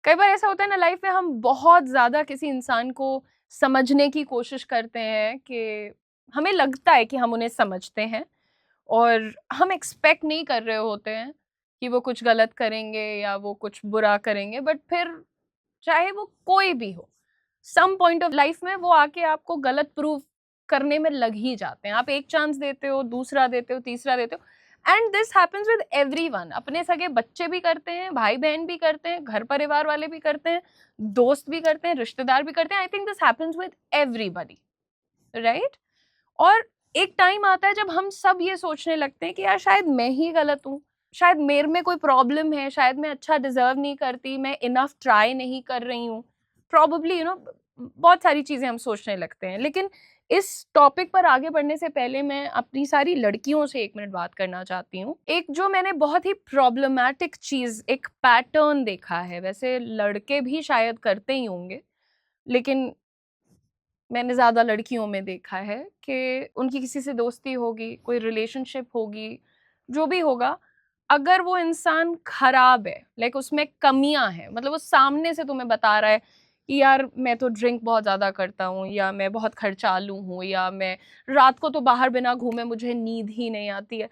कई बार ऐसा होता है ना लाइफ में, हम बहुत ज़्यादा किसी इंसान को समझने की कोशिश करते हैं कि हमें लगता है कि हम उन्हें समझते हैं, और हम एक्सपेक्ट नहीं कर रहे होते हैं कि वो कुछ गलत करेंगे या वो कुछ बुरा करेंगे, बट फिर चाहे वो कोई भी हो, सम पॉइंट ऑफ लाइफ में वो आके आपको गलत प्रूव करने में लग ही जाते हैं। आप एक चांस देते हो, दूसरा देते हो, तीसरा देते हो, and this happens with everyone. अपने सगे बच्चे भी करते हैं, भाई बहन भी करते हैं, घर परिवार वाले भी करते हैं, दोस्त भी करते हैं, रिश्तेदार भी करते हैं। I think this happens with everybody, right? और एक टाइम आता है जब हम सब ये सोचने लगते हैं कि यार शायद मैं ही गलत हूँ, शायद मेरे में कोई प्रॉब्लम है, शायद मैं अच्छा डिजर्व नहीं करती, मैं इनफ ट्राई नहीं कर रही हूँ, प्रॉबेबली बहुत सारी चीजें हम सोचने लगते हैं। लेकिन इस टॉपिक पर आगे बढ़ने से पहले मैं अपनी सारी लड़कियों से 1 मिनट बात करना चाहती हूँ। एक जो मैंने बहुत ही प्रॉब्लमैटिक चीज, एक पैटर्न देखा है, वैसे लड़के भी शायद करते ही होंगे, लेकिन मैंने ज़्यादा लड़कियों में देखा है कि उनकी किसी से दोस्ती होगी, कोई रिलेशनशिप होगी, जो भी होगा, अगर वो इंसान खराब है, लाइक उसमें कमियां हैं, मतलब वो सामने से तुम्हें बता रहा है कि यार मैं तो ड्रिंक बहुत ज़्यादा करता हूँ, या मैं बहुत खर्चालू हूँ, या मैं रात को तो बाहर बिना घूमे मुझे नींद ही नहीं आती है,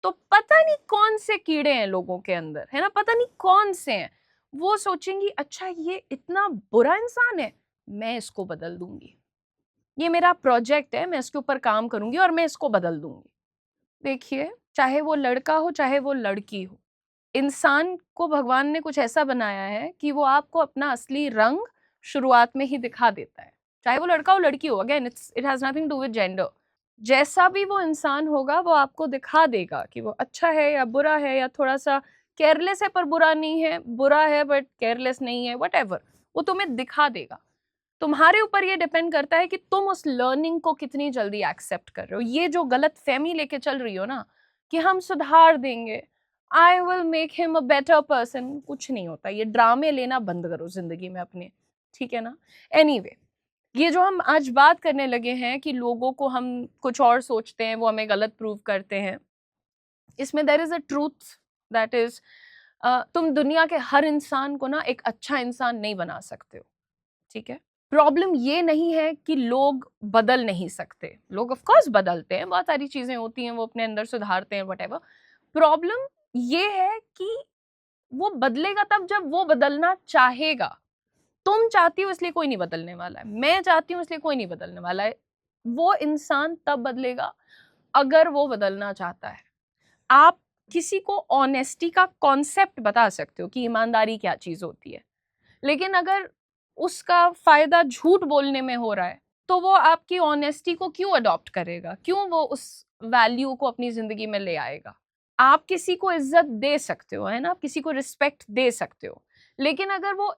तो पता नहीं कौन से कीड़े हैं लोगों के अंदर, है ना? पता नहीं कौन से हैं। वो सोचेंगी अच्छा ये इतना बुरा इंसान है, मैं इसको बदल दूंगी, ये मेरा प्रोजेक्ट है, मैं इसके ऊपर काम करूंगी और मैं इसको बदल दूंगी। देखिए, चाहे वो लड़का हो चाहे वो लड़की हो, इंसान को भगवान ने कुछ ऐसा बनाया है कि वो आपको अपना असली रंग शुरुआत में ही दिखा देता है। चाहे वो लड़का हो लड़की हो, again it has nothing to with gender. जैसा भी वो इंसान होगा वो आपको दिखा देगा कि वो अच्छा है या बुरा है, या थोड़ा सा केयरलेस है पर बुरा नहीं है, बुरा है बट केयरलेस नहीं है, वट वो तुम्हें दिखा देगा। तुम्हारे ऊपर ये डिपेंड करता है कि तुम उस लर्निंग को कितनी जल्दी एक्सेप्ट कर रहे हो। ये जो गलत फहमी लेके चल रही हो ना कि हम सुधार देंगे, I will make him a better person, कुछ नहीं होता। ये ड्रामे लेना बंद करो जिंदगी में अपने, ठीक है ना? एनीवे, ये जो हम आज बात करने लगे हैं कि लोगों को हम कुछ और सोचते हैं, वो हमें गलत प्रूव करते हैं, इसमें there is a truth, that is तुम दुनिया के हर इंसान को ना एक अच्छा इंसान नहीं बना सकते हो, ठीक है? प्रॉब्लम ये नहीं है कि लोग बदल नहीं सकते, लोग ऑफ कोर्स बदलते हैं, बहुत सारी चीजें होती हैं, वो अपने अंदर सुधारते हैं, व्हाटएवर। प्रॉब्लम ये है कि वो बदलेगा तब जब वो बदलना चाहेगा। तुम चाहती हो इसलिए कोई नहीं बदलने वाला है, मैं चाहती हूँ इसलिए कोई नहीं बदलने वाला है। वो इंसान तब बदलेगा अगर वो बदलना चाहता है। आप किसी को ऑनेस्टी का कॉन्सेप्ट बता सकते हो कि ईमानदारी क्या चीज होती है, लेकिन अगर उसका फायदा झूठ बोलने में हो रहा है, तो वो आपकी ऑनेस्टी को क्यों अडॉप्ट करेगा? क्यों वो उस वैल्यू को अपनी जिंदगी में ले आएगा? आप किसी को इज्जत दे सकते हो, है ना? आप किसी को रिस्पेक्ट दे सकते हो, लेकिन अगर वो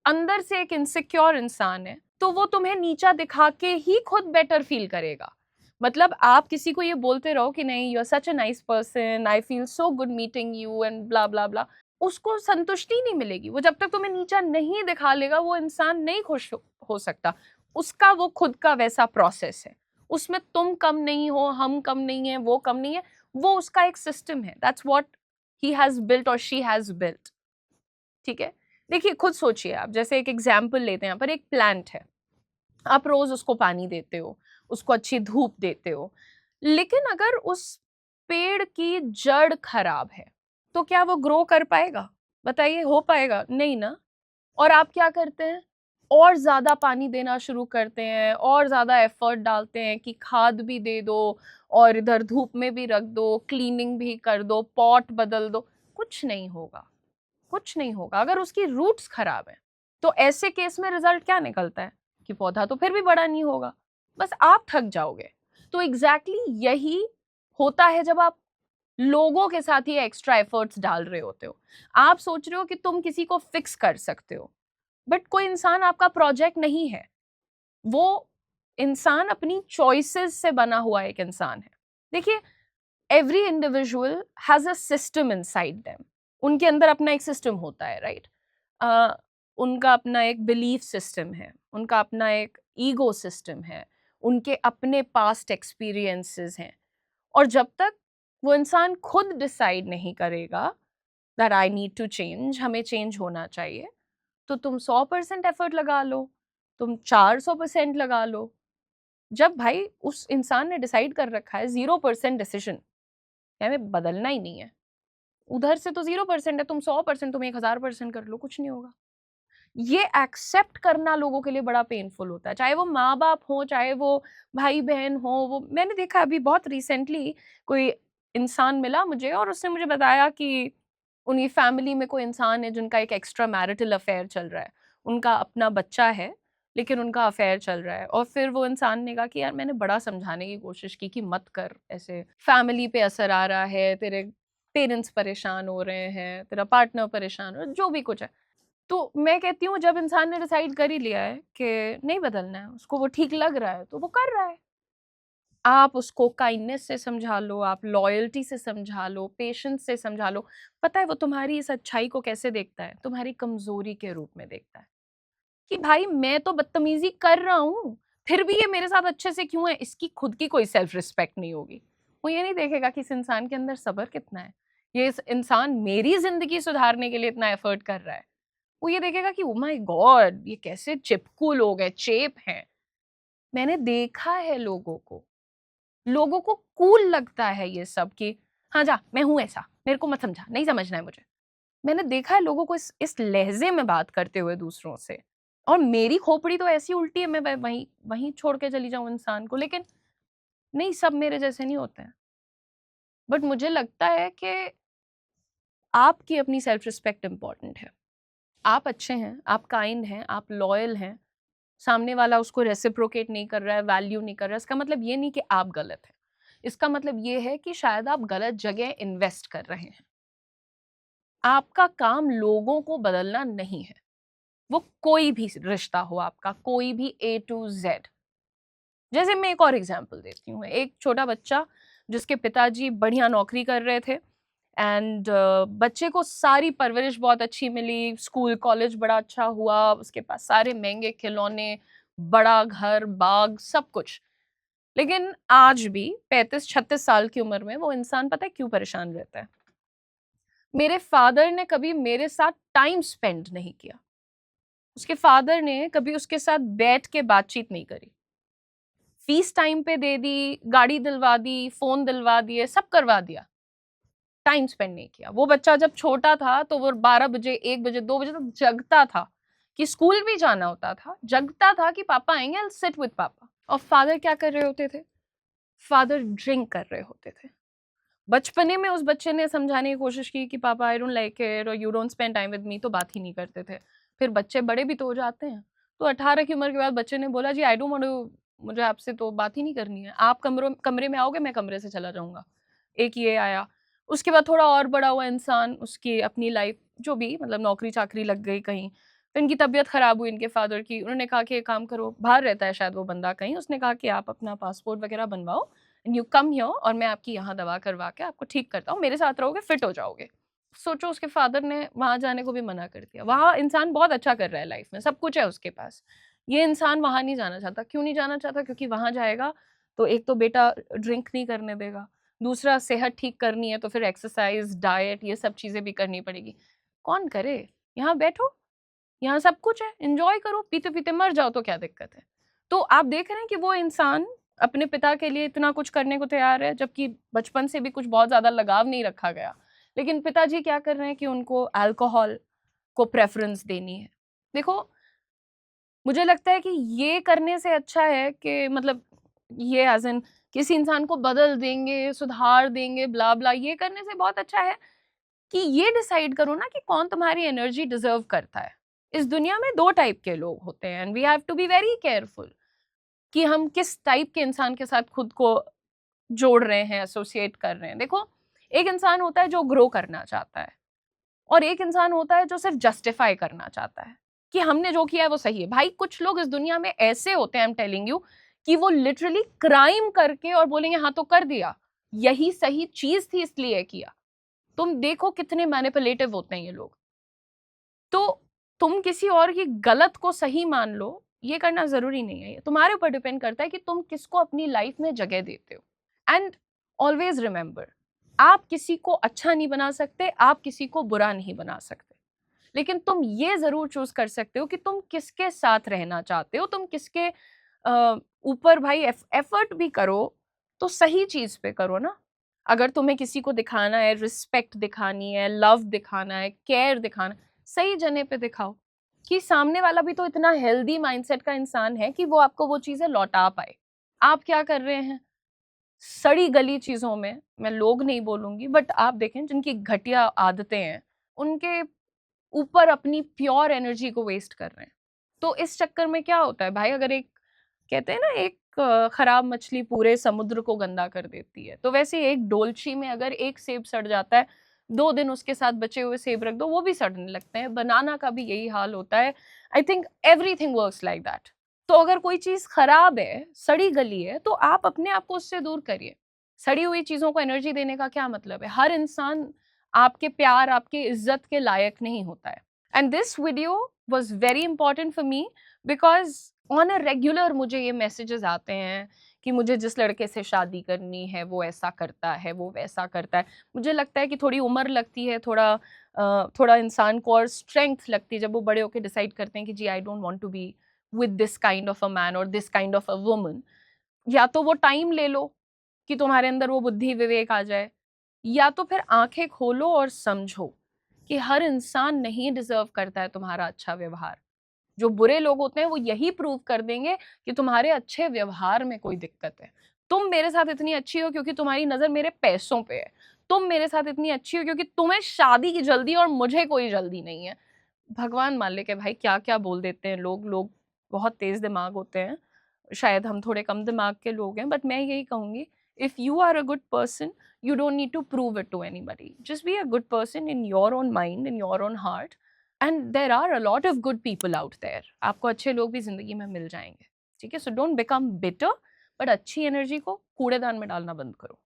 अंदर से एक इनसिक्योर इंसान है, तो वो तुम्हें नीचा दिखा के ही खुद बेटर फील करेगा। मतलब आप किसी को ये बोलते रहो कि नहीं, you are such a nice person, I feel so good meeting you and blah blah blah, उसको संतुष्टि नहीं मिलेगी। वो जब तक तुम्हें नीचा नहीं दिखा लेगा, वो इंसान नहीं खुश हो सकता। उसका वो खुद का वैसा प्रोसेस है, उसमें तुम कम नहीं हो, हम कम नहीं है, वो कम नहीं है, वो उसका एक सिस्टम है। That's what he has built और शी हैज बिल्ट, ठीक है? देखिए, खुद सोचिए, आप जैसे एक एग्जाम्पल लेते हैं, यहाँ पर एक प्लांट है, आप रोज उसको पानी देते हो, उसको अच्छी धूप देते हो, लेकिन अगर उस पेड़ की जड़ खराब है, तो क्या वो ग्रो कर पाएगा? बताइए, हो पाएगा? नहीं ना। और आप क्या करते हैं? और ज्यादा पानी देना शुरू करते हैं, और ज्यादा एफर्ट डालते हैं कि खाद भी दे दो, और इधर धूप में भी रख दो, क्लीनिंग भी कर दो, पॉट बदल दो, कुछ नहीं होगा। कुछ नहीं होगा अगर उसकी रूट्स खराब है। तो ऐसे केस में रिजल्ट क्या निकलता है कि पौधा तो फिर भी बड़ा नहीं होगा, बस आप थक जाओगे। तो एग्जैक्टली यही होता है जब आप लोगों के साथ ही एक्स्ट्रा एफर्ट्स डाल रहे होते हो। आप सोच रहे हो कि तुम किसी को फिक्स कर सकते हो, बट कोई इंसान आपका प्रोजेक्ट नहीं है। वो इंसान अपनी चॉइसेस से बना हुआ एक इंसान है। देखिए, every individual has a system inside them. उनके अंदर अपना एक सिस्टम होता है, राइट? उनका अपना एक बिलीफ सिस्टम है, उनका अपना एक ईगो सिस्टम है, उनके अपने पास्ट एक्सपीरियंसेस हैं। और जब तक वो इंसान खुद डिसाइड नहीं करेगा that I need to change, हमें चेंज होना चाहिए, तो तुम 100% एफर्ट लगा लो, तुम 400% लगा लो। जब भाई उस इंसान ने डिसाइड कर रखा है 0% डिसीजन, हमें बदलना ही नहीं है, उधर से तो 0% है, तुम 100%, तुम 1000% कर लो, कुछ नहीं होगा। ये एक्सेप्ट करना लोगों के लिए बड़ा पेनफुल होता है, चाहे वो माँ बाप हो, चाहे वो भाई बहन हो। वो मैंने देखा अभी बहुत रिसेंटली कोई इंसान मिला मुझे और उसने मुझे बताया कि उनकी फैमिली में कोई इंसान है जिनका एक एक्स्ट्रा मैरिटल अफेयर चल रहा है, उनका अपना बच्चा है लेकिन उनका अफेयर चल रहा है। और फिर वो इंसान ने कहा कि यार मैंने बड़ा समझाने की कोशिश की कि मत कर, ऐसे फैमिली पे असर आ रहा है, तेरे पेरेंट्स परेशान हो रहे हैं, तेरा पार्टनर परेशान हो, जो भी कुछ है। तो मैं कहती हूँ जब इंसान ने डिसाइड कर ही लिया है कि नहीं बदलना है, उसको वो ठीक लग रहा है तो वो कर रहा है। आप उसको काइंडनेस से समझा लो, आप लॉयल्टी से समझा लो, पेशेंस से समझा लो। पता है वो तुम्हारी इस अच्छाई को कैसे देखता है? तुम्हारी कमज़ोरी के रूप में देखता है, कि भाई मैं तो बदतमीज़ी कर रहा हूँ, फिर भी ये मेरे साथ अच्छे से क्यों है? इसकी खुद की कोई सेल्फ रिस्पेक्ट नहीं होगी। वो ये नहीं देखेगा कि इस इंसान के अंदर सब्र कितना है। ये इस इंसान मेरी ज़िंदगी सुधारने के लिए इतना एफर्ट कर रहा है। वो ये देखेगा कि ओह माय गॉड! ये कैसे चिपकू लोग हैं, चेप हैं। मैंने देखा है लोगों को कूल लगता है ये सब कि हाँ जा, मैं हूँ ऐसा, मेरे को मत समझा, नहीं समझना है मुझे। मैंने देखा है लोगों को इस लहजे में बात करते हुए दूसरों से। और मेरी खोपड़ी तो ऐसी उल्टी है, मैं वहीं वहीं छोड़ के चली जाऊँ इंसान को। लेकिन नहीं, सब मेरे जैसे नहीं होते हैं। बट मुझे लगता है कि आपकी अपनी सेल्फ रिस्पेक्ट इम्पोर्टेंट है। आप अच्छे हैं, आप काइंड हैं, आप लॉयल हैं, सामने वाला उसको रेसिप्रोकेट नहीं कर रहा है, वैल्यू नहीं कर रहा है, इसका मतलब ये नहीं कि आप गलत हैं। इसका मतलब ये है कि शायद आप गलत जगह इन्वेस्ट कर रहे हैं। आपका काम लोगों को बदलना नहीं है, वो कोई भी रिश्ता हो आपका, कोई भी A to Z। जैसे मैं एक और एग्जांपल देती हूँ, एक छोटा बच्चा जिसके पिताजी बढ़िया नौकरी कर रहे थे एंड बच्चे को सारी परवरिश बहुत अच्छी मिली, स्कूल कॉलेज बड़ा अच्छा हुआ, उसके पास सारे महंगे खिलौने, बड़ा घर, बाग, सब कुछ। लेकिन आज भी 35-36 साल की उम्र में वो इंसान पता है क्यों परेशान रहता है? मेरे फादर ने कभी मेरे साथ टाइम स्पेंड नहीं किया। उसके फादर ने कभी उसके साथ बैठ के बातचीत नहीं करी। फीस टाइम पे दे दी, गाड़ी दिलवा दी, फ़ोन दिलवा दिए, सब करवा दिया। टाइम स्पेंड नहीं किया। वो बच्चा जब छोटा था तो वो 12 बजे, 1 बजे, 2 बजे तक जगता था कि स्कूल भी जाना होता था। जगता था कि पापा आएँगे, आई विल सिट विद पापा। और फादर क्या कर रहे होते थे? फादर ड्रिंक कर रहे होते थे। बचपने में उस बच्चे ने समझाने की कोशिश की कि पापा आई डोंट लाइक इट और you don't spend time with me, तो बात ही नहीं करते थे। फिर बच्चे बड़े भी तो हो जाते हैं। तो 18 की उम्र के बाद बच्चे ने बोला जी आई डोंट वांट टू, मुझे आपसे तो बात ही नहीं करनी है। आप कमरे में आओगे, मैं कमरे से चला जाऊँगा। एक ये आया। उसके बाद थोड़ा और बड़ा हुआ इंसान, उसकी अपनी लाइफ जो भी मतलब नौकरी-चाकरी लग गई कहीं। फिर इनकी तबीयत खराब हुई इनके फादर की। उन्होंने कहा कि एक काम करो, बाहर रहता है शायद वो बंदा कहीं। उसने कहा कि आप अपना पासपोर्ट वगैरह बनवाओ एंड यू कम हियर और मैं आपकी यहाँ दवा करवा के आपको ठीक करता हूँ, मेरे साथ रहोगे फिट हो जाओगे। सोचो उसके फादर ने वहाँ जाने को भी मना कर दिया। वहाँ इंसान बहुत अच्छा कर रहा है लाइफ में, सब कुछ है उसके पास। ये इंसान वहाँ नहीं जाना चाहता। क्यों नहीं जाना चाहता? क्योंकि वहाँ जाएगा तो एक तो बेटा ड्रिंक नहीं करने देगा, दूसरा सेहत ठीक करनी है तो फिर एक्सरसाइज़, डाइट ये सब चीज़ें भी करनी पड़ेगी। कौन करे? यहाँ बैठो, यहाँ सब कुछ है, एन्जॉय करो, पीते-पीते मर जाओ तो क्या दिक्कत है? तो आप देख रहे हैं कि वो इंसान अपने पिता के लिए इतना कुछ करने को तैयार है, जबकि बचपन से भी कुछ बहुत ज़्यादा लगाव नहीं रखा गया। लेकिन पिताजी क्या कर रहे हैं कि उनको अल्कोहल को प्रेफ़रेंस देनी है। देखो, मुझे लगता है कि ये करने से अच्छा है कि मतलब ये एज़ इन किसी इंसान को बदल देंगे, सुधार देंगे, ब्ला-ब्ला, ये करने से बहुत अच्छा है कि ये डिसाइड करो ना कि कौन तुम्हारी एनर्जी डिज़र्व करता है। इस दुनिया में 2 टाइप के लोग होते हैं and we have to be very careful कि हम किस टाइप के इंसान के साथ खुद को जोड़ रहे हैं, एसोसिएट कर रहे हैं। देखो, एक इंसान होता है जो ग्रो करना चाहता है और एक इंसान होता है जो सिर्फ़ जस्टिफाई करना चाहता है कि हमने जो किया है वो सही है। भाई कुछ लोग इस दुनिया में ऐसे होते हैं, आई एम टेलिंग यू, कि वो लिटरली क्राइम करके और बोलेंगे हाँ, तो कर दिया। यही सही चीज़ थी इसलिए किया। तुम देखो कितने मैनिपुलेटिव होते हैं ये लोग। तो तुम किसी और की गलत को सही मान लो, ये करना ज़रूरी नहीं है। ये तुम्हारे ऊपर डिपेंड करता है कि तुम किसको अपनी लाइफ़ में जगह देते हो। एंड ऑलवेज़ रिमेंबर, आप किसी को अच्छा नहीं बना सकते, आप किसी को बुरा नहीं बना सकते। लेकिन तुम ये जरूर चूज कर सकते हो कि तुम किसके साथ रहना चाहते हो, तुम किसके ऊपर भाई एफर्ट भी करो तो सही चीज पे करो ना। अगर तुम्हें किसी को दिखाना है, रिस्पेक्ट दिखानी है, लव दिखाना है, केयर दिखाना, सही जने पे दिखाओ कि सामने वाला भी तो इतना हेल्दी माइंडसेट का इंसान है कि वो आपको वो चीजें लौटा पाए। आप क्या कर रहे हैं, सड़ी गली चीजों में, मैं लोग नहीं बोलूंगी, बट आप देखें जिनकी घटिया आदतें हैं उनके ऊपर अपनी प्योर एनर्जी को वेस्ट कर रहे हैं। तो इस चक्कर में क्या होता है भाई, अगर एक कहते हैं ना एक खराब मछली पूरे समुद्र को गंदा कर देती है, तो वैसे एक डोलची में अगर एक सेब सड़ जाता है, 2 दिन उसके साथ बचे हुए सेब रख दो, वो भी सड़ने लगते हैं। बनाना का भी यही हाल होता है। I think everything works like that. तो अगर कोई चीज खराब है, सड़ी गली है, तो आप अपने आप को उससे दूर करिए। सड़ी हुई चीजों को एनर्जी देने का क्या मतलब है? हर इंसान आपके प्यार, आपके इज्जत के लायक नहीं होता है। And this video was very important for me because on a regular मुझे ये मैसेजेस आते हैं कि मुझे जिस लड़के से शादी करनी है वो ऐसा करता है, वो वैसा करता है। मुझे लगता है कि थोड़ी उम्र लगती है, थोड़ा इंसान को और स्ट्रेंथ लगती है जब वो बड़े होकर डिसाइड करते हैं कि जी I don't want to be with this kind of a man और this kind of a woman. या तो वो टाइम ले लो कि तुम्हारे अंदर वो बुद्धि विवेक आ जाए, या तो फिर आंखें खोलो और समझो कि हर इंसान नहीं डिजर्व करता है तुम्हारा अच्छा व्यवहार। जो बुरे लोग होते हैं वो यही प्रूव कर देंगे कि तुम्हारे अच्छे व्यवहार में कोई दिक्कत है। तुम मेरे साथ इतनी अच्छी हो क्योंकि तुम्हारी नजर मेरे पैसों पे है। तुम मेरे साथ इतनी अच्छी हो क्योंकि तुम्हें शादी की जल्दी और मुझे कोई जल्दी नहीं है। भगवान मालिक है भाई, क्या क्या बोल देते हैं लोग। लोग बहुत तेज दिमाग होते हैं, शायद हम थोड़े कम दिमाग के लोग हैं, बट मैं यही कहूंगी, if you are a good person you don't need to prove it to anybody. Just be a good person in your own mind, in your own heart, and there are a lot of good people out there. आपको अच्छे लोग भी जिंदगी में मिल जाएंगे, ठीक है? So don't become bitter, but अच्छी एनर्जी को कूड़ेदान में डालना बंद करो।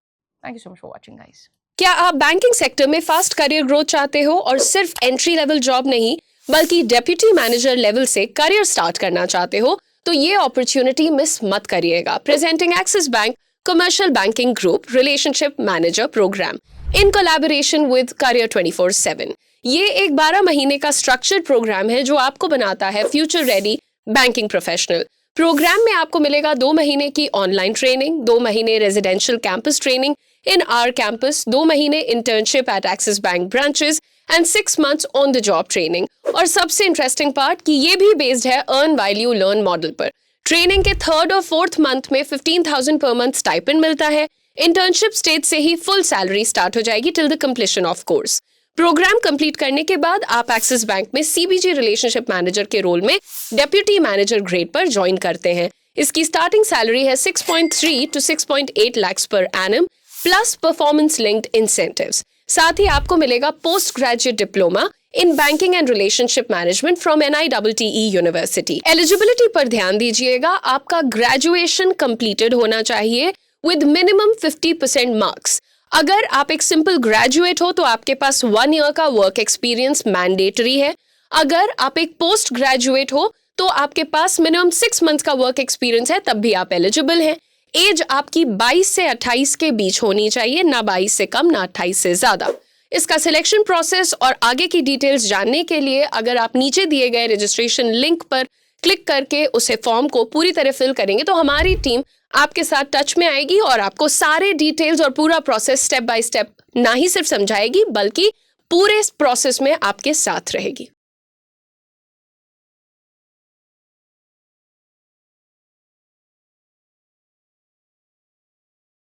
Thank you so much for watching, guys. क्या आप बैंकिंग सेक्टर में फास्ट करियर ग्रोथ चाहते हो और सिर्फ एंट्री लेवल जॉब नहीं बल्कि डेप्यूटी मैनेजर लेवल से करियर स्टार्ट करना चाहते हो? तो ये अपॉर्चुनिटी मिस मत करिएगा। Presenting axis bank commercial banking group relationship manager program in collaboration with career 24/7। ये एक 12 महीने का स्ट्रक्चर्ड प्रोग्राम है जो आपको बनाता है future ready banking professional. Program में आपको मिलेगा 2 महीने की ऑनलाइन ट्रेनिंग, 2 महीने residential campus training in our campus, 2 महीने internship at Axis bank branches and 6 months on the job training. और सबसे इंटरेस्टिंग पार्ट कि ये भी बेस्ड है earn while you learn model पर। ट्रेनिंग के 3rd और 4th मंथ में 15,000 पर मंथ स्टाइपेंड मिलता है। इंटर्नशिप स्टेज से ही फुल सैलरी स्टार्ट हो जाएगी till the completion of course. Program complete करने के बाद आप एक्सिस बैंक में सीबीजी रिलेशनशिप मैनेजर के रोल में डेप्यूटी मैनेजर ग्रेड पर ज्वाइन करते हैं। इसकी स्टार्टिंग सैलरी है 6.3 to 6.8 lakhs per annum plus performance linked incentives. साथ ही आपको मिलेगा post graduate diploma in banking and relationship management from NITE university. Eligibility पर ध्यान दीजिएगा, आपका ग्रेजुएशन कंप्लीटेड होना चाहिए विद मिनिमम 50% मार्क्स। अगर आप एक सिंपल ग्रेजुएट हो तो आपके पास 1 year का वर्क एक्सपीरियंस मैंडेटरी है। अगर आप एक पोस्ट ग्रेजुएट हो तो आपके पास मिनिमम 6 months का वर्क एक्सपीरियंस है, तब भी आप एलिजिबल हैं। एज आपकी 22 से 28 के बीच होनी चाहिए, ना 22 से कम ना 28 से ज्यादा। इसका सिलेक्शन प्रोसेस और आगे की डिटेल्स जानने के लिए अगर आप नीचे दिए गए रजिस्ट्रेशन लिंक पर क्लिक करके उसे फॉर्म को पूरी तरह फिल करेंगे तो हमारी टीम आपके साथ टच में आएगी और आपको सारे डिटेल्स और पूरा प्रोसेस स्टेप बाय स्टेप ना ही सिर्फ समझाएगी बल्कि पूरे प्रोसेस में आपके साथ रहेगी।